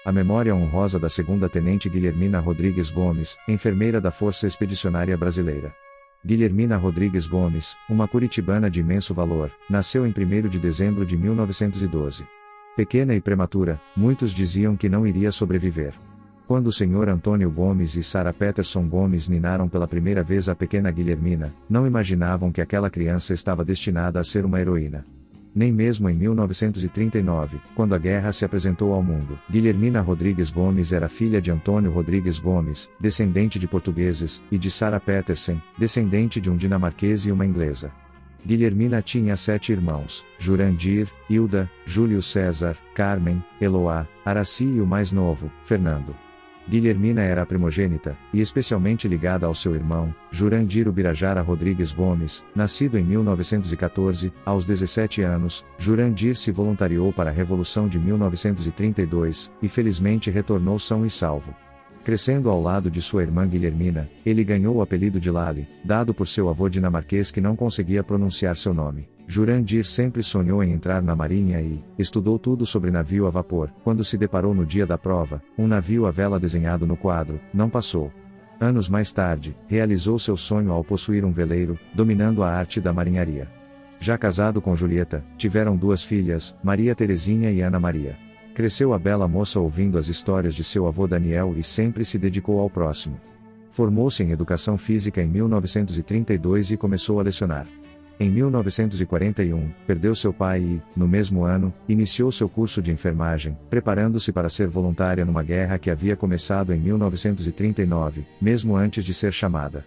A memória honrosa da segunda-tenente Guilhermina Rodrigues Gomes, enfermeira da Força Expedicionária Brasileira. Guilhermina Rodrigues Gomes, uma curitibana de imenso valor, nasceu em 1º de dezembro de 1912. Pequena e prematura, muitos diziam que não iria sobreviver. Quando o Sr. Antônio Gomes e Sarah Peterson Gomes ninaram pela primeira vez a pequena Guilhermina, não imaginavam que aquela criança estava destinada a ser uma heroína. Nem mesmo em 1939, quando a guerra se apresentou ao mundo. Guilhermina Rodrigues Gomes era filha de Antônio Rodrigues Gomes, descendente de portugueses, e de Sarah Peterson, descendente de um dinamarquês e uma inglesa. Guilhermina tinha 7 irmãos: Jurandir, Hilda, Júlio César, Carmen, Eloá, Araci e o mais novo, Fernando. Guilhermina era a primogênita, e especialmente ligada ao seu irmão, Jurandir Ubirajara Rodrigues Gomes, nascido em 1914, aos 17 anos, Jurandir se voluntariou para a Revolução de 1932, e felizmente retornou são e salvo. Crescendo ao lado de sua irmã Guilhermina, ele ganhou o apelido de Lali, dado por seu avô dinamarquês que não conseguia pronunciar seu nome. Jurandir sempre sonhou em entrar na marinha e estudou tudo sobre navio a vapor. Quando se deparou no dia da prova, um navio à vela desenhado no quadro, não passou. Anos mais tarde, realizou seu sonho ao possuir um veleiro, dominando a arte da marinharia. Já casado com Julieta, tiveram 2 filhas, Maria Terezinha e Ana Maria. Cresceu a bela moça ouvindo as histórias de seu avô Daniel e sempre se dedicou ao próximo. Formou-se em Educação Física em 1932 e começou a lecionar. Em 1941, perdeu seu pai e, no mesmo ano, iniciou seu curso de enfermagem, preparando-se para ser voluntária numa guerra que havia começado em 1939, mesmo antes de ser chamada.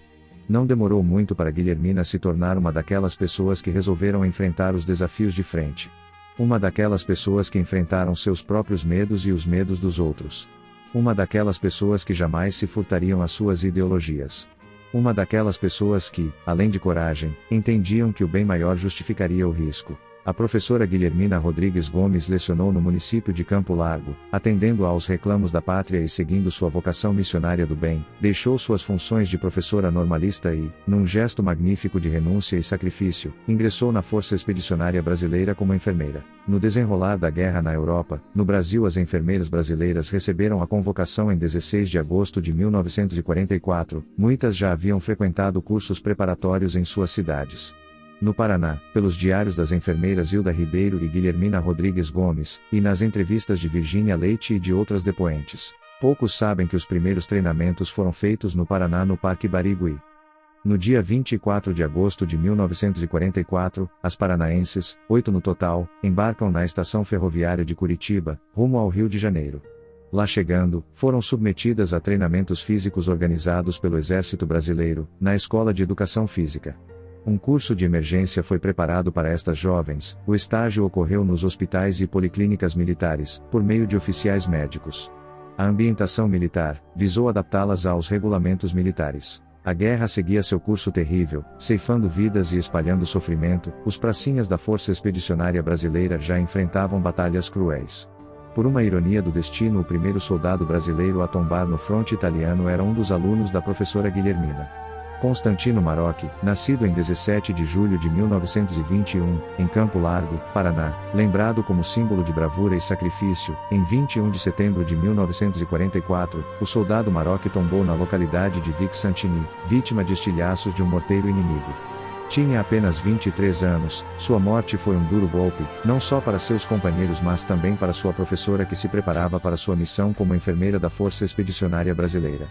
Não demorou muito para Guilhermina se tornar uma daquelas pessoas que resolveram enfrentar os desafios de frente. Uma daquelas pessoas que enfrentaram seus próprios medos e os medos dos outros. Uma daquelas pessoas que jamais se furtariam às suas ideologias. Uma daquelas pessoas que, além de coragem, entendiam que o bem maior justificaria o risco. A professora Guilhermina Rodrigues Gomes lecionou no município de Campo Largo, atendendo aos reclamos da pátria e seguindo sua vocação missionária do bem, deixou suas funções de professora normalista e, num gesto magnífico de renúncia e sacrifício, ingressou na Força Expedicionária Brasileira como enfermeira. No desenrolar da guerra na Europa, no Brasil as enfermeiras brasileiras receberam a convocação em 16 de agosto de 1944, muitas já haviam frequentado cursos preparatórios em suas cidades. No Paraná, pelos diários das enfermeiras Hilda Ribeiro e Guilhermina Rodrigues Gomes, e nas entrevistas de Virgínia Leite e de outras depoentes. Poucos sabem que os primeiros treinamentos foram feitos no Paraná no Parque Barigui. No dia 24 de agosto de 1944, as paranaenses, 8 no total, embarcam na estação ferroviária de Curitiba, rumo ao Rio de Janeiro. Lá chegando, foram submetidas a treinamentos físicos organizados pelo Exército Brasileiro, na Escola de Educação Física. Um curso de emergência foi preparado para estas jovens. O estágio ocorreu nos hospitais e policlínicas militares, por meio de oficiais médicos. A ambientação militar visou adaptá-las aos regulamentos militares. A guerra seguia seu curso terrível, ceifando vidas e espalhando sofrimento. Os pracinhas da Força Expedicionária Brasileira já enfrentavam batalhas cruéis. Por uma ironia do destino, o primeiro soldado brasileiro a tombar no fronte italiano era um dos alunos da professora Guilhermina. Constantino Marocchi, nascido em 17 de julho de 1921, em Campo Largo, Paraná, lembrado como símbolo de bravura e sacrifício, em 21 de setembro de 1944, o soldado Marocchi tombou na localidade de Vic Santini, vítima de estilhaços de um morteiro inimigo. Tinha apenas 23 anos, sua morte foi um duro golpe, não só para seus companheiros mas também para sua professora que se preparava para sua missão como enfermeira da Força Expedicionária Brasileira.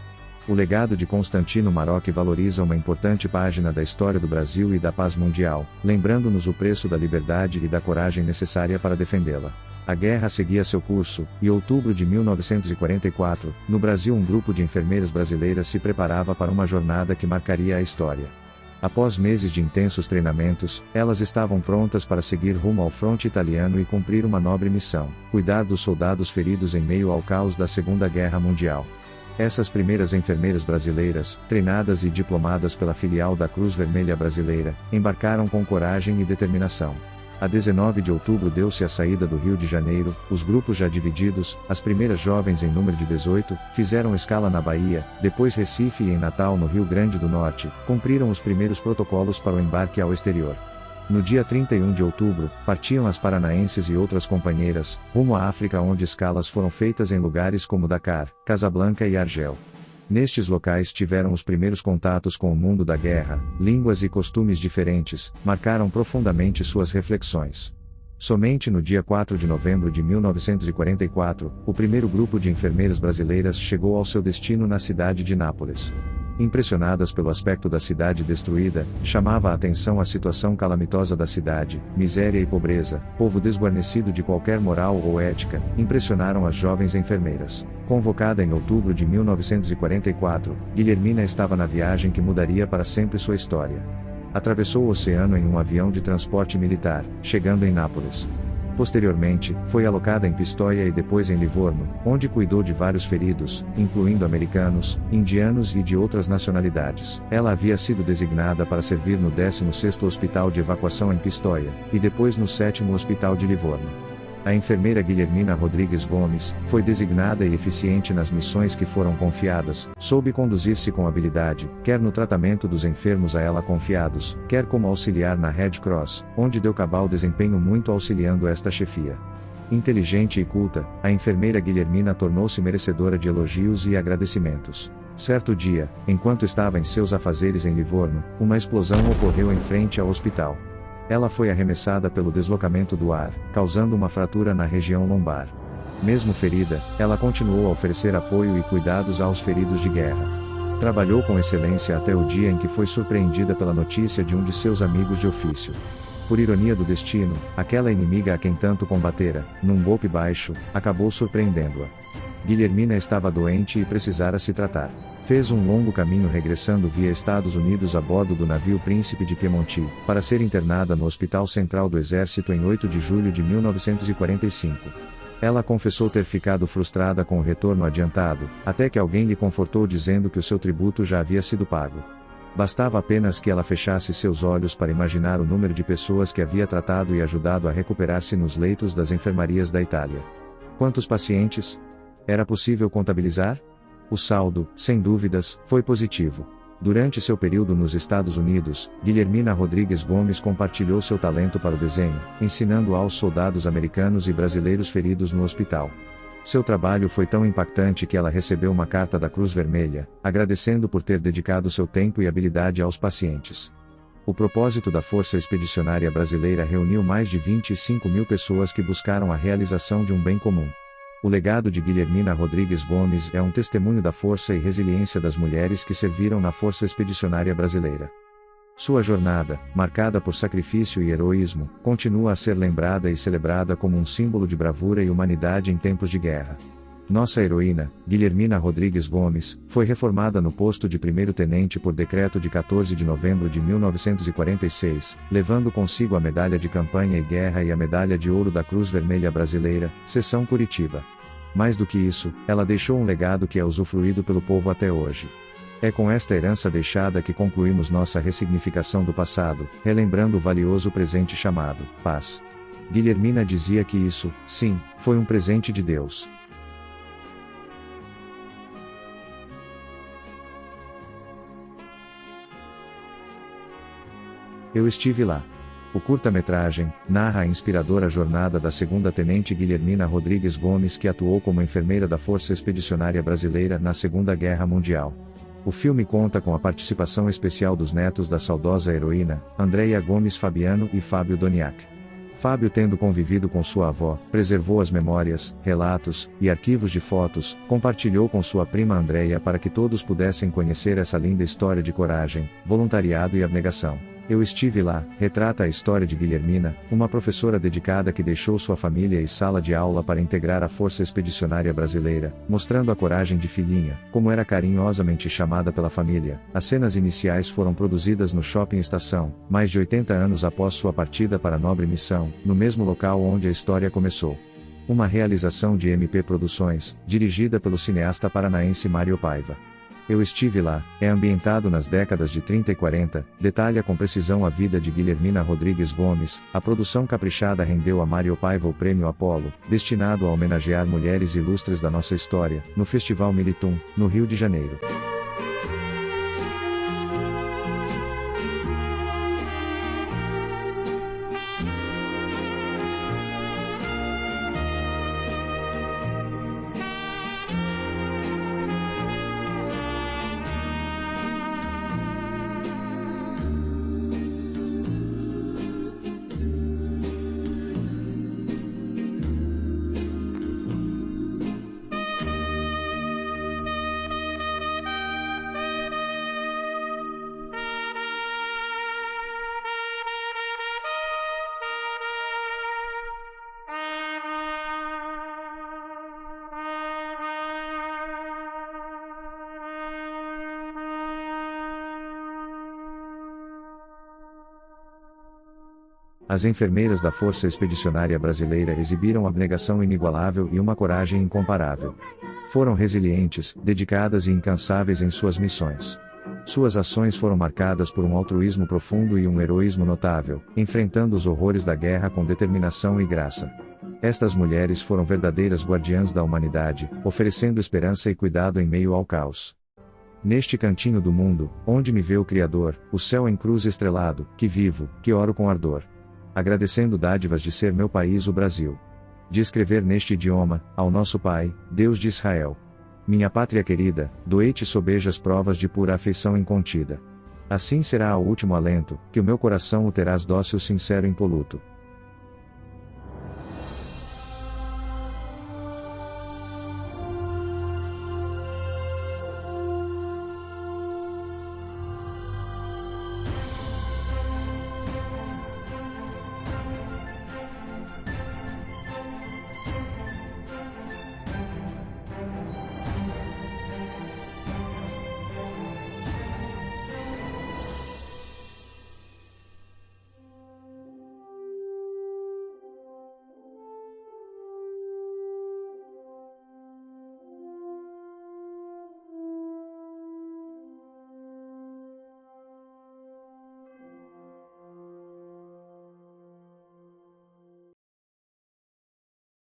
O legado de Constantino Marocchi valoriza uma importante página da história do Brasil e da paz mundial, lembrando-nos o preço da liberdade e da coragem necessária para defendê-la. A guerra seguia seu curso, e em outubro de 1944, no Brasil um grupo de enfermeiras brasileiras se preparava para uma jornada que marcaria a história. Após meses de intensos treinamentos, elas estavam prontas para seguir rumo ao fronte italiano e cumprir uma nobre missão: cuidar dos soldados feridos em meio ao caos da Segunda Guerra Mundial. Essas primeiras enfermeiras brasileiras, treinadas e diplomadas pela filial da Cruz Vermelha Brasileira, embarcaram com coragem e determinação. A 19 de outubro deu-se a saída do Rio de Janeiro, os grupos já divididos, as primeiras jovens em número de 18, fizeram escala na Bahia, depois Recife e em Natal no Rio Grande do Norte, cumpriram os primeiros protocolos para o embarque ao exterior. No dia 31 de outubro, partiam as paranaenses e outras companheiras, rumo à África, onde escalas foram feitas em lugares como Dakar, Casablanca e Argel. Nestes locais tiveram os primeiros contatos com o mundo da guerra, línguas e costumes diferentes, marcaram profundamente suas reflexões. Somente no dia 4 de novembro de 1944, o primeiro grupo de enfermeiras brasileiras chegou ao seu destino na cidade de Nápoles. Impressionadas pelo aspecto da cidade destruída, chamava a atenção a situação calamitosa da cidade, miséria e pobreza, povo desguarnecido de qualquer moral ou ética, impressionaram as jovens enfermeiras. Convocada em outubro de 1944, Guilhermina estava na viagem que mudaria para sempre sua história. Atravessou o oceano em um avião de transporte militar, chegando em Nápoles. Posteriormente, foi alocada em Pistoia e depois em Livorno, onde cuidou de vários feridos, incluindo americanos, indianos e de outras nacionalidades. Ela havia sido designada para servir no 16º Hospital de Evacuação em Pistoia, e depois no 7º Hospital de Livorno. A enfermeira Guilhermina Rodrigues Gomes foi designada e eficiente nas missões que foram confiadas, soube conduzir-se com habilidade, quer no tratamento dos enfermos a ela confiados, quer como auxiliar na Red Cross, onde deu cabal desempenho muito auxiliando esta chefia. Inteligente e culta, a enfermeira Guilhermina tornou-se merecedora de elogios e agradecimentos. Certo dia, enquanto estava em seus afazeres em Livorno, uma explosão ocorreu em frente ao hospital. Ela foi arremessada pelo deslocamento do ar, causando uma fratura na região lombar. Mesmo ferida, ela continuou a oferecer apoio e cuidados aos feridos de guerra. Trabalhou com excelência até o dia em que foi surpreendida pela notícia de um de seus amigos de ofício. Por ironia do destino, aquela inimiga a quem tanto combatera, num golpe baixo, acabou surpreendendo-a. Guilhermina estava doente e precisara se tratar. Fez um longo caminho regressando via Estados Unidos a bordo do navio Príncipe de Piemonte, para ser internada no Hospital Central do Exército em 8 de julho de 1945. Ela confessou ter ficado frustrada com o retorno adiantado, até que alguém lhe confortou dizendo que o seu tributo já havia sido pago. Bastava apenas que ela fechasse seus olhos para imaginar o número de pessoas que havia tratado e ajudado a recuperar-se nos leitos das enfermarias da Itália. Quantos pacientes? Era possível contabilizar? O saldo, sem dúvidas, foi positivo. Durante seu período nos Estados Unidos, Guilhermina Rodrigues Gomes compartilhou seu talento para o desenho, ensinando aos soldados americanos e brasileiros feridos no hospital. Seu trabalho foi tão impactante que ela recebeu uma carta da Cruz Vermelha, agradecendo por ter dedicado seu tempo e habilidade aos pacientes. O propósito da Força Expedicionária Brasileira reuniu mais de 25 mil pessoas que buscaram a realização de um bem comum. O legado de Guilhermina Rodrigues Gomes é um testemunho da força e resiliência das mulheres que serviram na Força Expedicionária Brasileira. Sua jornada, marcada por sacrifício e heroísmo, continua a ser lembrada e celebrada como um símbolo de bravura e humanidade em tempos de guerra. Nossa heroína, Guilhermina Rodrigues Gomes, foi reformada no posto de primeiro-tenente por decreto de 14 de novembro de 1946, levando consigo a medalha de campanha e guerra e a medalha de ouro da Cruz Vermelha Brasileira, seção Curitiba. Mais do que isso, ela deixou um legado que é usufruído pelo povo até hoje. É com esta herança deixada que concluímos nossa ressignificação do passado, relembrando o valioso presente chamado paz. Guilhermina dizia que isso, sim, foi um presente de Deus. Eu estive lá. O curta-metragem narra a inspiradora jornada da segunda-tenente Guilhermina Rodrigues Gomes, que atuou como enfermeira da Força Expedicionária Brasileira na Segunda Guerra Mundial. O filme conta com a participação especial dos netos da saudosa heroína, Andréia Gomes Fabiano e Fábio Doniac. Fábio, tendo convivido com sua avó, preservou as memórias, relatos e arquivos de fotos, compartilhou com sua prima Andréia para que todos pudessem conhecer essa linda história de coragem, voluntariado e abnegação. Eu estive lá, retrata a história de Guilhermina, uma professora dedicada que deixou sua família e sala de aula para integrar a Força Expedicionária Brasileira, mostrando a coragem de filhinha, como era carinhosamente chamada pela família. As cenas iniciais foram produzidas no Shopping Estação, mais de 80 anos após sua partida para a nobre missão, no mesmo local onde a história começou. Uma realização de MP Produções, dirigida pelo cineasta paranaense Mário Paiva. Eu estive lá, é ambientado nas décadas de 30 e 40, detalha com precisão a vida de Guilhermina Rodrigues Gomes. A produção caprichada rendeu a Mário Paiva o Prêmio Apollo, destinado a homenagear mulheres ilustres da nossa história, no Festival Militum, no Rio de Janeiro. As enfermeiras da Força Expedicionária Brasileira exibiram abnegação inigualável e uma coragem incomparável. Foram resilientes, dedicadas e incansáveis em suas missões. Suas ações foram marcadas por um altruísmo profundo e um heroísmo notável, enfrentando os horrores da guerra com determinação e graça. Estas mulheres foram verdadeiras guardiãs da humanidade, oferecendo esperança e cuidado em meio ao caos. Neste cantinho do mundo, onde me vê o Criador, o céu em cruz estrelado, que vivo, que oro com ardor. Agradecendo dádivas de ser meu país o Brasil. De escrever neste idioma, ao nosso Pai, Deus de Israel. Minha pátria querida, doei-te sobejas provas de pura afeição incontida. Assim será ao último alento, que o meu coração o terás dócil sincero impoluto.